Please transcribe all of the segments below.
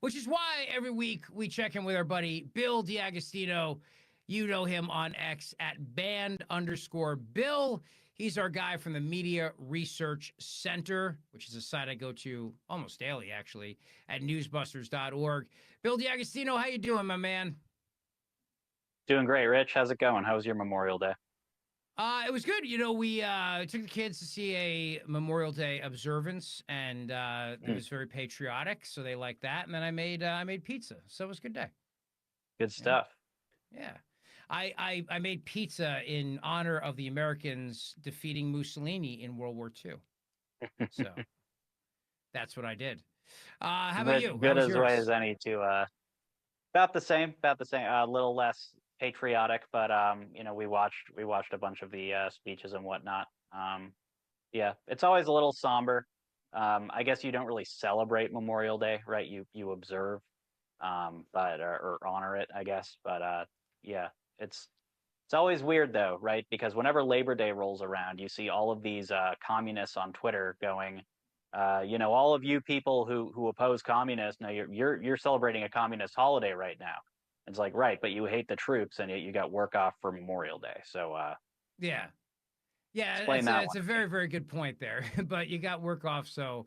which is why every week we check in with our buddy Bill D'Agostino. You know him on X at @band_Bill. He's our guy from the Media Research Center, which is a site I go to almost daily, actually, at newsbusters.org. Bill D'Agostino, how you doing, my man? Doing great, Rich. How's it going? How was your Memorial Day? It was good. You know, we took the kids to see a Memorial Day observance, and it was very patriotic, so they liked that. And then I made pizza, so it was a good day. Good stuff. Yeah. I made pizza in honor of the Americans defeating Mussolini in World War II. So that's what I did. How about you? Good as way as any to about the same, a little less patriotic, but you know, we watched a bunch of the speeches and whatnot. Yeah, it's always a little somber. I guess you don't really celebrate Memorial Day, right? You observe, but or honor it, I guess. But yeah, it's always weird though, right? Because whenever Labor Day rolls around, you see all of these communists on Twitter going, you know, all of you people who oppose communists, now you're celebrating a communist holiday right now. It's like, right, but you hate the troops and yet you got work off for Memorial Day. So yeah, it's a very, very good point there. But you got work off, so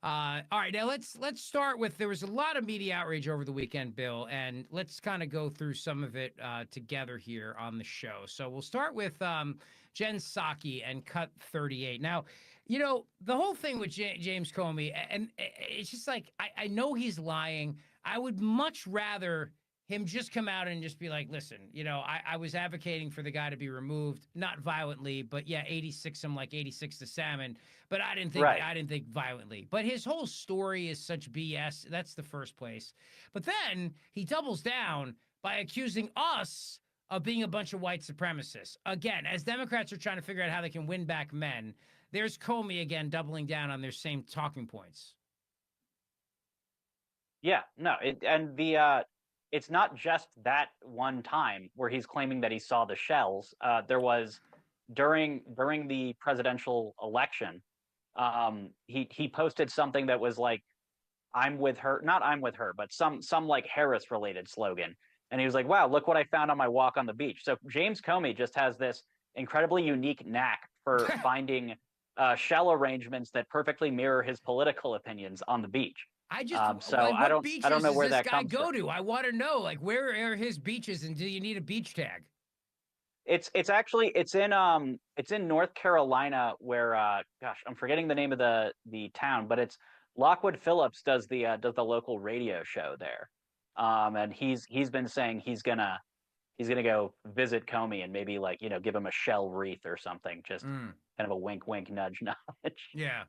all right. Now let's start with, there was a lot of media outrage over the weekend, Bill, and let's kind of go through some of it together here on the show. So we'll start with Jen Psaki and Cut 38. Now, you know, the whole thing with James Comey, and it's just like, I know he's lying. I would much rather him just come out and just be like, listen, you know, I was advocating for the guy to be removed, not violently, but yeah, 86 him like 86 to Salmon, but I didn't think violently. But his whole story is such BS. That's the first place. But then he doubles down by accusing us of being a bunch of white supremacists. Again, as Democrats are trying to figure out how they can win back men, there's Comey again doubling down on their same talking points. Yeah, no, it's not just that one time where he's claiming that he saw the shells. There was during the presidential election, he posted something that was like, "I'm with her," not "I'm with her," but some like Harris related slogan, and he was like, "Wow, look what I found on my walk on the beach." So James Comey just has this incredibly unique knack for finding shell arrangements that perfectly mirror his political opinions on the beach. I just so like, I don't know where that guy comes go from. to. I want to know, like, where are his beaches, and do you need a beach tag? It's actually it's in North Carolina where gosh, I'm forgetting the name of the town, but it's Lockwood Phillips does the local radio show there. And he's been saying he's gonna go visit Comey and maybe, like, you know, give him a shell wreath or something, just kind of a wink wink nudge nudge. Yeah.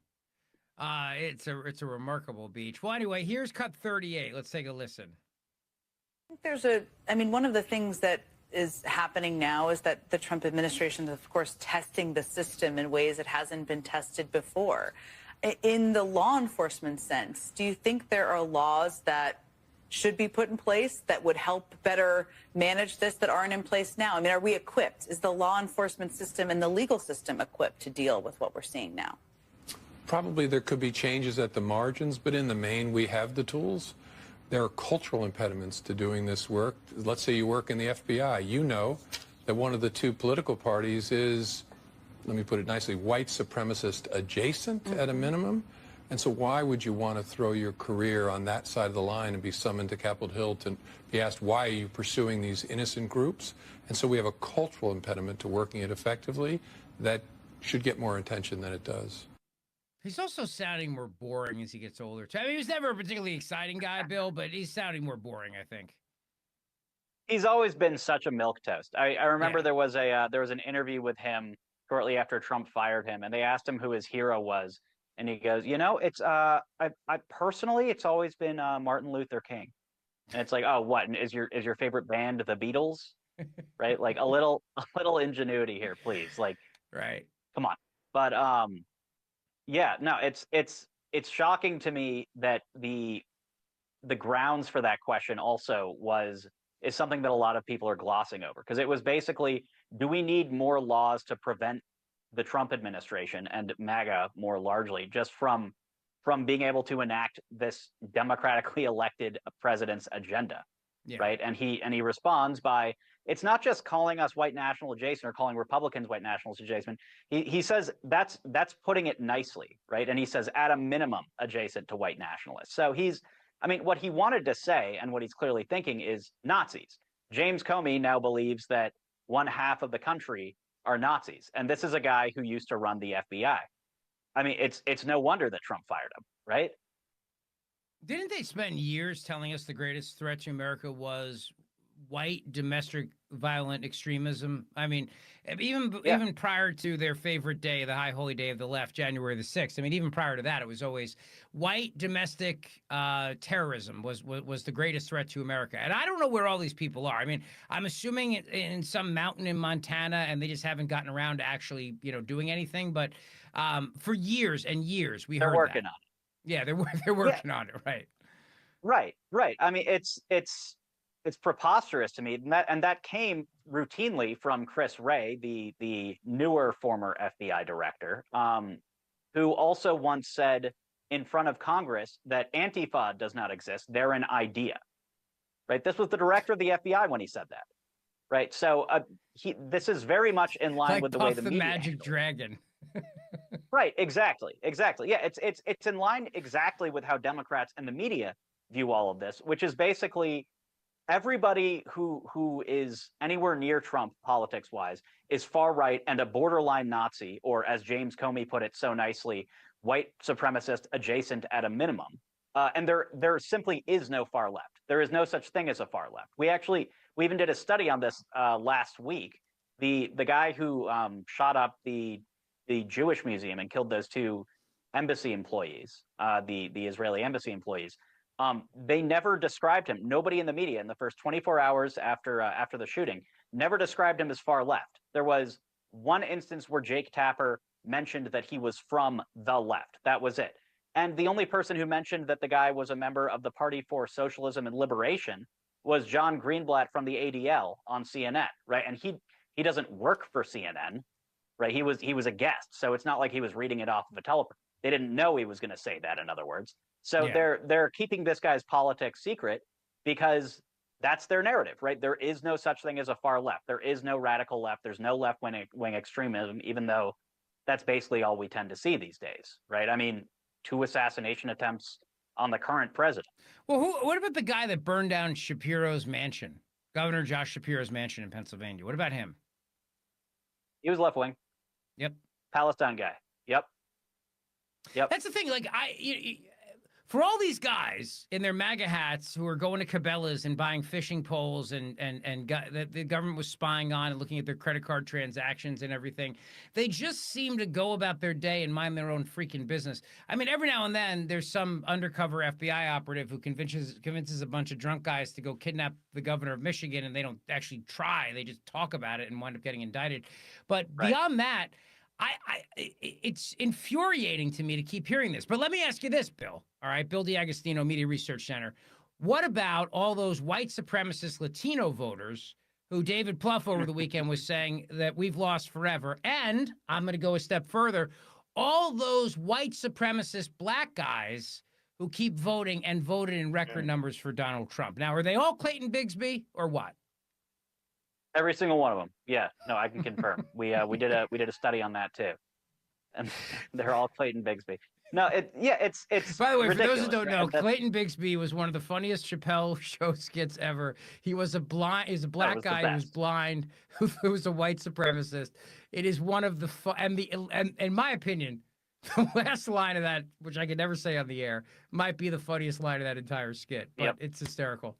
It's a remarkable beach. Well, anyway, here's Cut 38. Let's take a listen. I mean, one of the things that is happening now is that the Trump administration is, of course, testing the system in ways it hasn't been tested before. In the law enforcement sense, do you think there are laws that should be put in place that would help better manage this that aren't in place now? I mean, are we equipped? Is the law enforcement system and the legal system equipped to deal with what we're seeing now? Probably there could be changes at the margins, but in the main, we have the tools. There are cultural impediments to doing this work. Let's say you work in the FBI. You know that one of the two political parties is, let me put it nicely, white supremacist adjacent at a minimum. And so why would you want to throw your career on that side of the line and be summoned to Capitol Hill to be asked, why are you pursuing these innocent groups? And so we have a cultural impediment to working it effectively that should get more attention than it does. He's also sounding more boring as he gets older. I mean, he was never a particularly exciting guy, Bill, but he's sounding more boring, I think. He's always been such a milquetoast. I remember there was an interview with him shortly after Trump fired him, and they asked him who his hero was, and he goes, "You know, it's I personally, it's always been Martin Luther King." And it's like, oh, what is your favorite band the Beatles? Right? Like a little ingenuity here, please. Like, right? Come on. But yeah, no, it's shocking to me that the grounds for that question also is something that a lot of people are glossing over, because it was basically, do we need more laws to prevent the Trump administration and MAGA more largely just from from being able to enact this democratically elected president's agenda. Yeah. Right. And he responds by, it's not just calling us white national adjacent or calling Republicans white nationalists adjacent. He says that's putting it nicely. Right. And he says at a minimum adjacent to white nationalists. So what he wanted to say and what he's clearly thinking is Nazis. James Comey now believes that 1/2 of the country are Nazis. And this is a guy who used to run the FBI. I mean, it's no wonder that Trump fired him. Right. Didn't they spend years telling us the greatest threat to America was white domestic violent extremism? I mean, even prior to their favorite day, the high holy day of the left, January the 6th. I mean, even prior to that, it was always white domestic terrorism was the greatest threat to America. And I don't know where all these people are. I mean, I'm assuming in some mountain in Montana, and they just haven't gotten around to actually, doing anything. But for years and years, they're working on it. Yeah, they're working on it, right? Right. I mean, it's preposterous to me, and that came routinely from Chris Wray, the newer former FBI director, who also once said in front of Congress that Antifa does not exist; they're an idea. Right. This was the director of the FBI when he said that. Right. So this is very much in line with the way the media Magic Dragon. Right, exactly. Yeah, it's in line exactly with how Democrats and the media view all of this, which is basically everybody who is anywhere near Trump politics-wise is far right and a borderline Nazi, or as James Comey put it so nicely, white supremacist adjacent at a minimum. And there simply is no far left. There is no such thing as a far left. We even did a study on this last week. The guy who shot up the Jewish museum and killed those 2 embassy employees, the Israeli embassy employees, they never described him. Nobody in the media in the first 24 hours after the shooting never described him as far left. There was one instance where Jake Tapper mentioned that he was from the left. That was it. And the only person who mentioned that the guy was a member of the Party for Socialism and Liberation was John Greenblatt from the ADL on CNN, right? And he doesn't work for CNN. Right, he was a guest, so it's not like he was reading it off of a teleprompter. They didn't know he was going to say that. In other words, so they're keeping this guy's politics secret because that's their narrative, right? There is no such thing as a far left. There is no radical left. There's no left wing extremism, even though that's basically all we tend to see these days, right? I mean, 2 assassination attempts on the current president. Well, what about the guy that burned down Shapiro's mansion, Governor Josh Shapiro's mansion in Pennsylvania? What about him? He was left wing. Yep. Palestine guy. Yep. That's the thing. Like for all these guys in their MAGA hats who are going to Cabela's and buying fishing poles and the government was spying on and looking at their credit card transactions and everything, they just seem to go about their day and mind their own freaking business. I mean, every now and then there's some undercover FBI operative who convinces a bunch of drunk guys to go kidnap the governor of Michigan, and they don't actually try. They just talk about it and wind up getting indicted. But beyond that, it's infuriating to me to keep hearing this. But let me ask you this, Bill. All right, Bill D'Agostino, Media Research Center. What about all those white supremacist Latino voters who David Plouffe over the weekend was saying that we've lost forever? And I'm going to go a step further. All those white supremacist black guys who keep voting and voted in record numbers for Donald Trump. Now, are they all Clayton Bigsby or what? Every single one of them. Yeah, no, I can confirm. We did a study on that too, and they're all Clayton Bigsby. No, it's. By the way, for those who don't know, right? Clayton Bigsby was one of the funniest Chappelle Show skits ever. He was a black guy who was blind, who was a white supremacist. It is one of the and in my opinion, the last line of that, which I could never say on the air, might be the funniest line of that entire skit. But it's hysterical.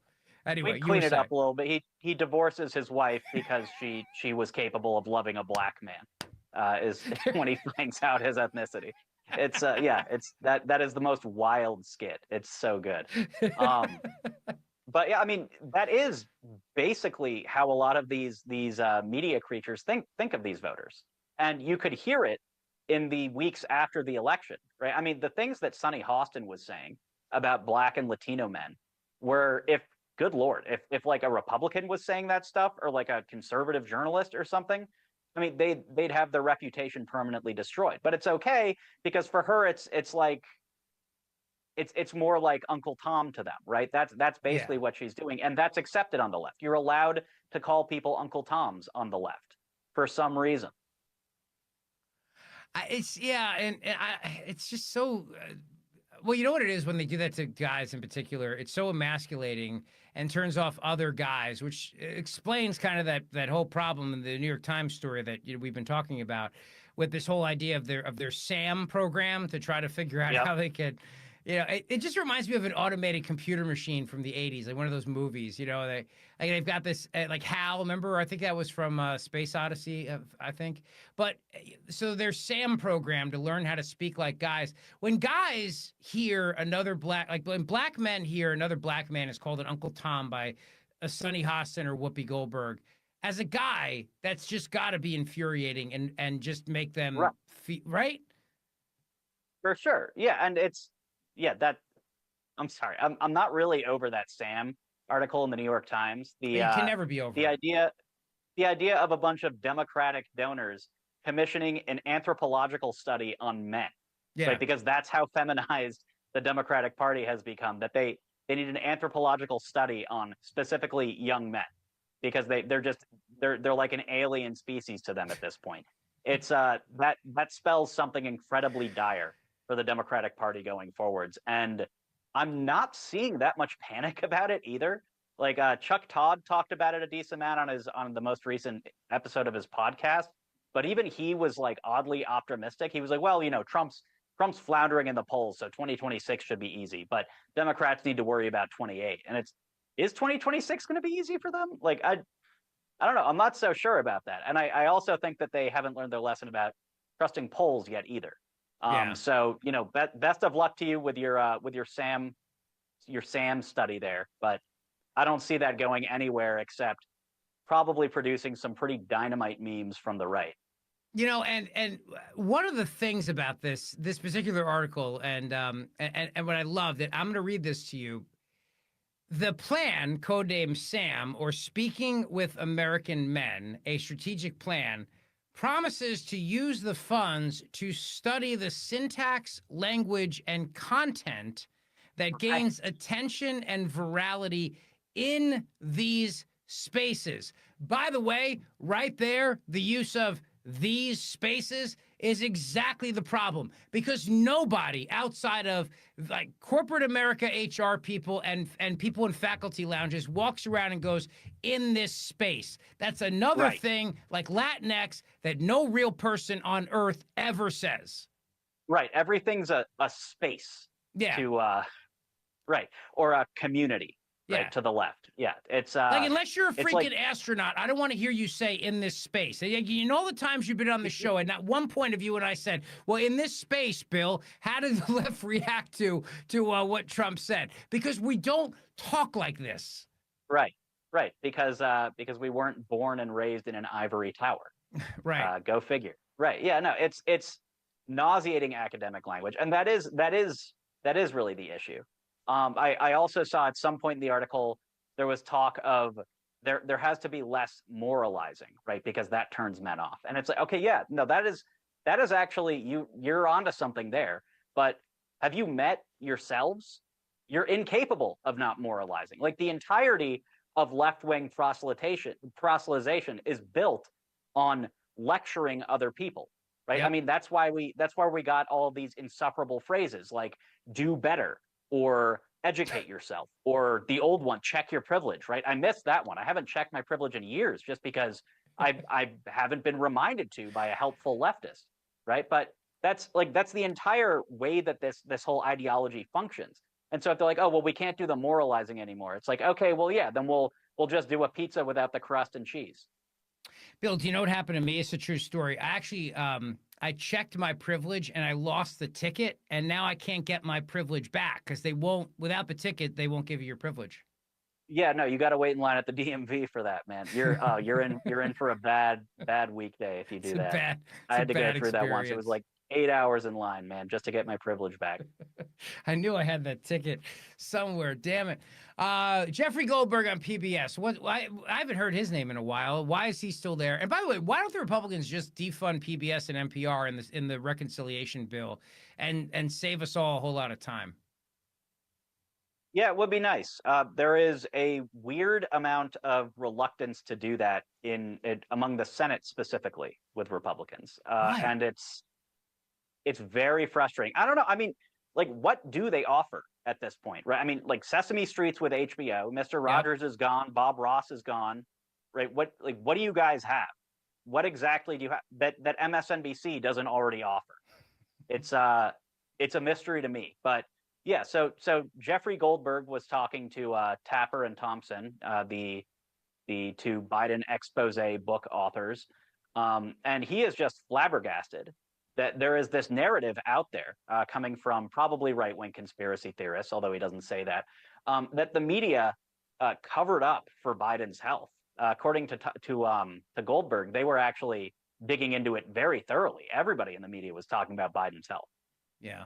Anyway, we clean it up a little bit. He divorces his wife because she was capable of loving a black man. Is when he finds out his ethnicity. It's that is the most wild skit. It's so good. But yeah, I mean, that is basically how a lot of these media creatures think of these voters, and you could hear it in the weeks after the election, right? I mean, the things that Sonny Hostin was saying about black and Latino men were, good Lord, if like a Republican was saying that stuff, or like a conservative journalist or something, I mean, they'd have their reputation permanently destroyed. But it's okay, because for her, it's like, it's more like Uncle Tom to them, right? That's basically what she's doing, and that's accepted on the left. You're allowed to call people Uncle Toms on the left for some reason. It's just so. Well, you know what it is when they do that to guys in particular. It's so emasculating and turns off other guys, which explains kind of that whole problem in the New York Times story that we've been talking about, with this whole idea of their SAM program to try to figure out how they could. It just reminds me of an automated computer machine from the 80s, like one of those movies. They've got this, like HAL, remember? I think that was from Space Odyssey, I think. But so their SAM program to learn how to speak like guys. When guys hear when black men hear another black man is called an Uncle Tom by a Sonny Hostin or Whoopi Goldberg, as a guy, that's just got to be infuriating and just make them right? For sure. Yeah, and I'm sorry. I'm not really over that Sam article in the New York Times. You can never be over the idea of a bunch of Democratic donors commissioning an anthropological study on men. Yeah. Right? Because that's how feminized the Democratic Party has become, that they need an anthropological study on specifically young men, because they're like an alien species to them at this point. It's that spells something incredibly dire for the Democratic Party going forwards. And I'm not seeing that much panic about it either. Like Chuck Todd talked about it a decent amount on the most recent episode of his podcast, but even he was like oddly optimistic. He was like, well, Trump's floundering in the polls, so 2026 should be easy, but Democrats need to worry about 28. And is 2026 going to be easy for them? Like, I don't know. I'm not so sure about that. And I also think that they haven't learned their lesson about trusting polls yet either. So best of luck to you with your SAM study there, but I don't see that going anywhere except probably producing some pretty dynamite memes from the right. And one of the things about this particular article, and what I loved it, I'm going to read this to you. The plan, codenamed SAM, or Speaking with American Men, a strategic plan, promises to use the funds to study the syntax, language, and content that gains attention and virality in these spaces. By the way, right there, the use of these spaces is exactly the problem, because nobody outside of like corporate America HR people and people in faculty lounges walks around and goes, in this space. That's another thing like Latinx that no real person on earth ever says. Right. Everything's a space or a community. Right, to the left. Yeah, it's like, unless you're a freaking astronaut, I don't want to hear you say in this space. All the times you've been on the show, and not one point of view when I said, well, in this space, Bill, how did the left react to what Trump said? Because we don't talk like this. Right, because we weren't born and raised in an ivory tower. Right. Go figure. Right. Yeah. No. It's nauseating academic language, and that is really the issue. I also saw at some point in the article there was talk of there has to be less moralizing, right? Because that turns men off. And it's like, okay, yeah, no, that is actually you're onto something there. But have you met yourselves? You're incapable of not moralizing. Like, the entirety of left-wing proselytization is built on lecturing other people, right? Yep. I mean, that's why we got all these insufferable phrases like "do better" or "educate yourself," or the old one, "check your privilege," right? I missed that one. I haven't checked my privilege in years, just because I haven't been reminded to by a helpful leftist, right? But that's the entire way that this whole ideology functions. And so if they're like, oh, well, we can't do the moralizing anymore, it's like, okay, well, yeah, then we'll just do a pizza without the crust and cheese. Bill, do you know what happened to me? It's a true story. I actually I checked my privilege and I lost the ticket, and now I can't get my privilege back because without the ticket, they won't give you your privilege. Yeah, no, you got to wait in line at the DMV for that, man. You're in for a bad weekday if you do that. I had to go through that once. It was like 8 hours in line, man, just to get my privilege back. I knew I had that ticket somewhere. Damn it. Jeffrey Goldberg on PBS. I haven't heard his name in a while. Why is he still there? And by the way, why don't the Republicans just defund PBS and NPR in the reconciliation bill and save us all a whole lot of time? Yeah, it would be nice. There is a weird amount of reluctance to do that among the Senate specifically with Republicans, Why? and it's very frustrating. I don't know. I mean, like, what do they offer at this point, right? I mean, like Sesame Street's with HBO. Mr. Rogers is gone. Bob Ross is gone, right? What do you guys have? What exactly do you have that MSNBC doesn't already offer? It's a mystery to me, but. Yeah, so Jeffrey Goldberg was talking to Tapper and Thompson, the two Biden expose book authors, and he is just flabbergasted that there is this narrative out there coming from probably right-wing conspiracy theorists, although he doesn't say that, that the media covered up for Biden's health. According to Goldberg, they were actually digging into it very thoroughly. Everybody in the media was talking about Biden's health. Yeah.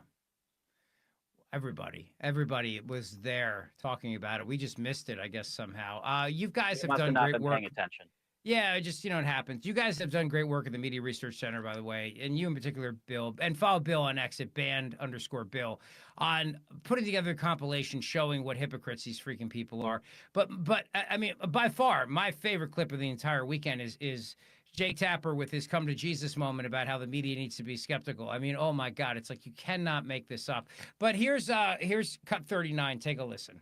Everybody was there talking about it. We just missed it, I guess, somehow. You guys have done great work. Paying attention. Yeah, just, it happens. You guys have done great work at the Media Research Center, by the way, and you in particular, Bill, and follow Bill on X at @band_Bill on putting together a compilation showing what hypocrites these freaking people are. But I mean, by far, my favorite clip of the entire weekend is Jay Tapper with his come to Jesus moment about how the media needs to be skeptical. I mean, oh my God, it's like you cannot make this up. But here's cut 39. Take a listen.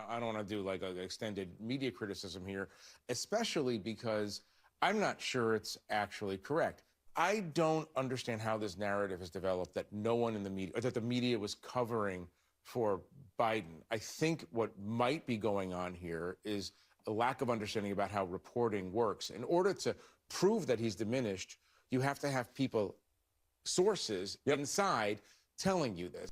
I don't want to do like an extended media criticism here, especially because I'm not sure it's actually correct. I don't understand how this narrative has developed that no one in the media, or that the media was covering for Biden. I think what might be going on here is a lack of understanding about how reporting works. In order to prove that he's diminished, you have to have people, sources inside telling you this.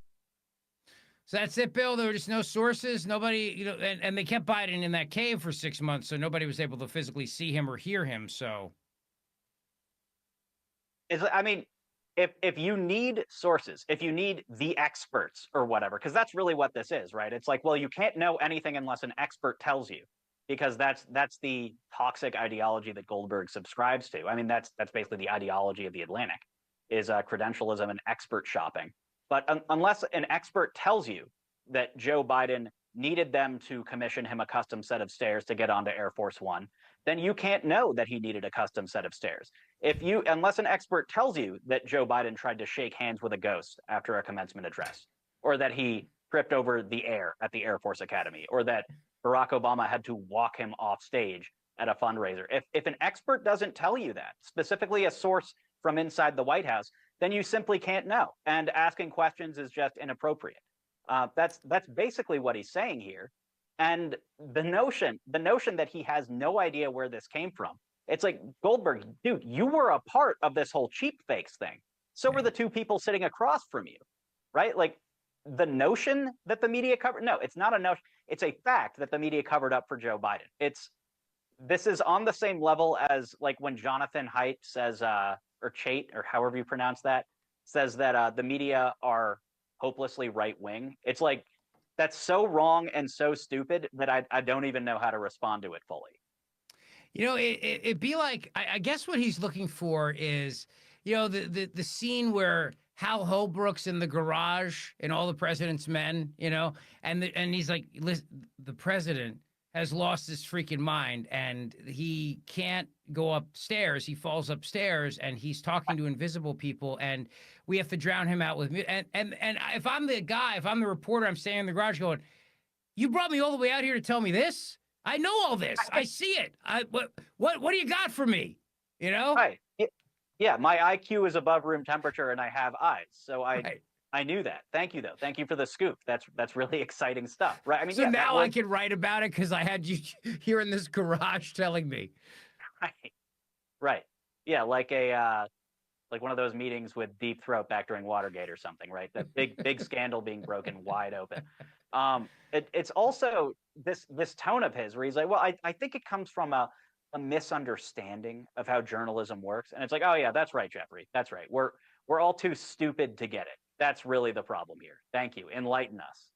So that's it, Bill. There were just no sources. Nobody, and they kept Biden in that cave for 6 months, so nobody was able to physically see him or hear him. So, I mean, if you need sources, if you need the experts or whatever, because that's really what this is, right? It's like, well, you can't know anything unless an expert tells you, because that's the toxic ideology that Goldberg subscribes to. I mean, that's basically the ideology of the Atlantic, is credentialism and expert shopping. But unless an expert tells you that Joe Biden needed them to commission him a custom set of stairs to get onto Air Force One, then you can't know that he needed a custom set of stairs. Unless an expert tells you that Joe Biden tried to shake hands with a ghost after a commencement address, or that he tripped over the air at the Air Force Academy, or that Barack Obama had to walk him off stage at a fundraiser. If an expert doesn't tell you that, specifically a source from inside the White House, then you simply can't know. And asking questions is just inappropriate. That's basically what he's saying here. And the notion that he has no idea where this came from, it's like, Goldberg, dude, you were a part of this whole cheap fakes thing. So were the two people sitting across from you, right? Like, the notion that the media covered, no, it's not a notion. It's a fact that the media covered up for Joe Biden. This is on the same level as like when Jonathan Haidt says, or Chait, or however you pronounce that, says that the media are hopelessly right-wing. It's like, that's so wrong and so stupid that I don't even know how to respond to it fully. It'd be like, I guess what he's looking for is, the scene where Hal Holbrook's in the garage in All the President's Men, and he's like, listen, the president has lost his freaking mind and he can't go upstairs. He falls upstairs and he's talking to invisible people and we have to drown him out with music. And if I'm the guy, if I'm the reporter, I'm standing in the garage going, you brought me all the way out here to tell me this? I know all this. I see it. What do you got for me? Right. Yeah, my IQ is above room temperature and I have eyes. So I knew that. Thank you, though. Thank you for the scoop. That's really exciting stuff, right? I mean, so now I can write about it because I had you here in this garage telling me. Right. Yeah, like one of those meetings with Deep Throat back during Watergate or something, right? That big scandal being broken wide open. It's also this tone of his where he's like, well, I think it comes from a misunderstanding of how journalism works, and it's like, oh yeah, that's right, Jeffrey. That's right. We're all too stupid to get it. That's really the problem here. Thank you. Enlighten us.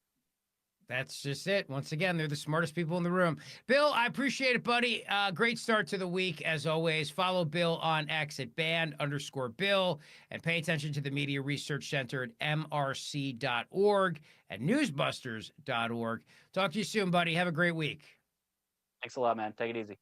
That's just it. Once again, they're the smartest people in the room. Bill, I appreciate it, buddy. Great start to the week, as always. Follow Bill on X at @band_Bill and pay attention to the Media Research Center at mrc.org and newsbusters.org. Talk to you soon, buddy. Have a great week. Thanks a lot, man. Take it easy.